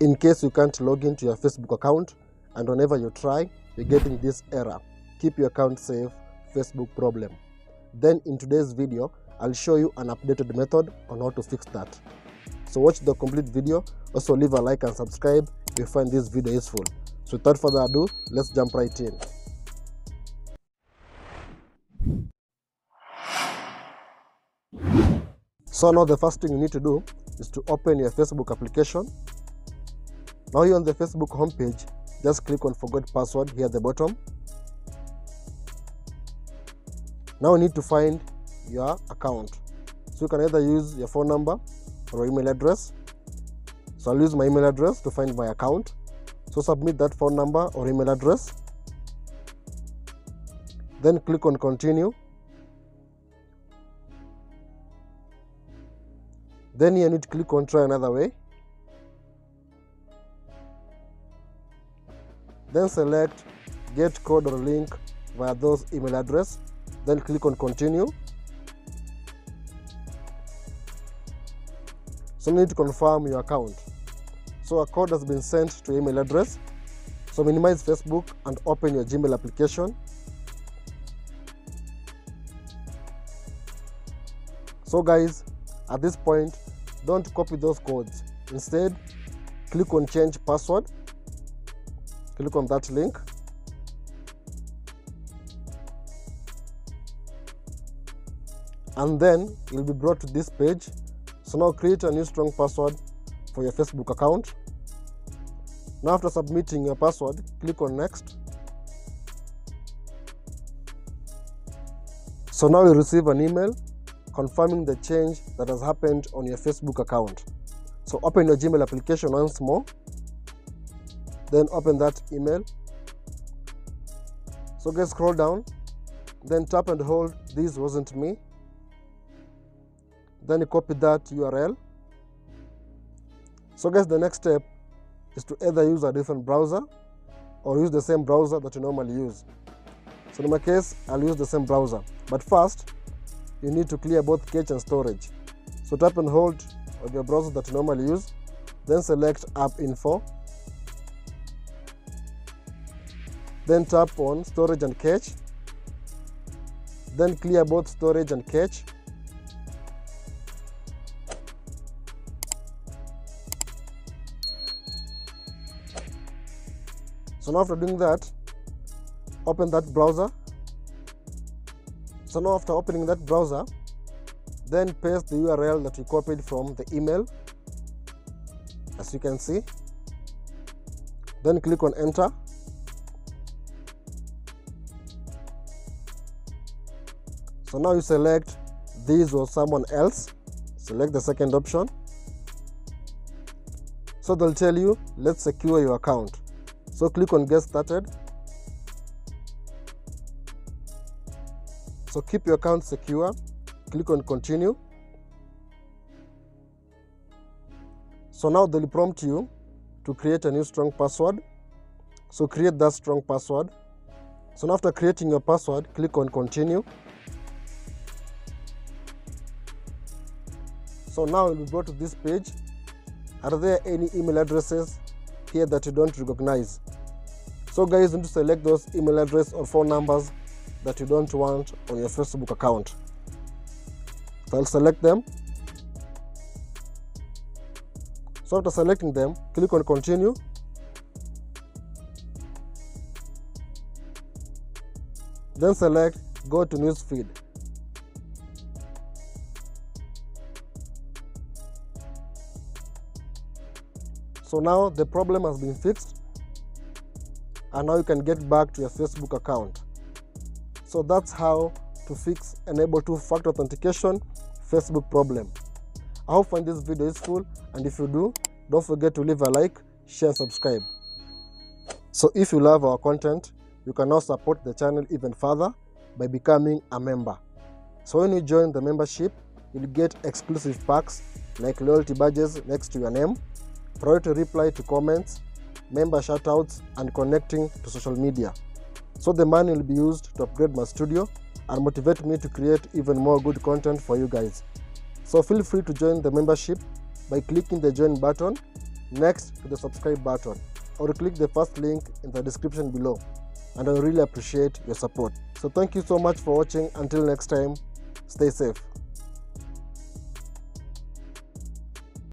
in case you can't log into your Facebook account and whenever you try, you're getting this error. Keep your account safe, Facebook problem. Then in today's video, I'll show you an updated method on how to fix that. So watch the complete video. Also leave a like and subscribe if you find this video useful. So without further ado, let's jump right in. So now the first thing you need to do is to open your Facebook application. Now here on the Facebook homepage, just click on forgot password here at the bottom. Now you need to find your account. So you can either use your phone number or email address. So I'll use my email address to find my account. So submit that phone number or email address. Then click on continue. Then you need to click on try another way. Then select get code or link via those email address. Then click on continue. So you need to confirm your account. So a code has been sent to email address. So minimize Facebook and open your Gmail application. So guys, at this point, don't copy those codes. Instead, click on change password. Click on that link. And then you'll be brought to this page. So now create a new strong password for your Facebook account. Now after submitting your password, click on next. So now you'll receive an email confirming the change that has happened on your Facebook account. So open your Gmail application once more. Then open that email. So guys, scroll down. Then tap and hold this wasn't me. Then you copy that URL. So guys, the next step is to either use a different browser or use the same browser that you normally use. So in my case, I'll use the same browser. But first, you need to clear both cache and storage. So tap and hold on your browser that you normally use. Then select App Info. Then tap on Storage and Cache. Then clear both storage and cache. So now after doing that, open that browser. So now after opening that browser, then paste the URL that you copied from the email, as you can see. Then click on enter. So now you select this or someone else. Select the second option. So they'll tell you, let's secure your account. So click on get started. So keep your account secure. Click on continue. So now they'll prompt you to create a new strong password. So create that strong password. So now after creating your password, click on continue. So now you'll be brought to this page. Are there any email addresses here that you don't recognize? So guys, you need to select those email address or phone numbers that you don't want on your Facebook account. So I'll select them. So after selecting them, click on continue. Then select go to newsfeed. So now the problem has been fixed, and now you can get back to your Facebook account. So that's how to fix enable two-factor authentication Facebook problem. I hope you find this video useful, and if you do, don't forget to leave a like, share and subscribe. So if you love our content, you can now support the channel even further by becoming a member. So when you join the membership, you'll get exclusive perks like loyalty badges next to your name, priority reply to comments, member shoutouts, and connecting to social media. So the money will be used to upgrade my studio and motivate me to create even more good content for you guys. So feel free to join the membership by clicking the join button next to the subscribe button, or click the first link in the description below, and I really appreciate your support. So thank you so much for watching. Until next time, stay safe.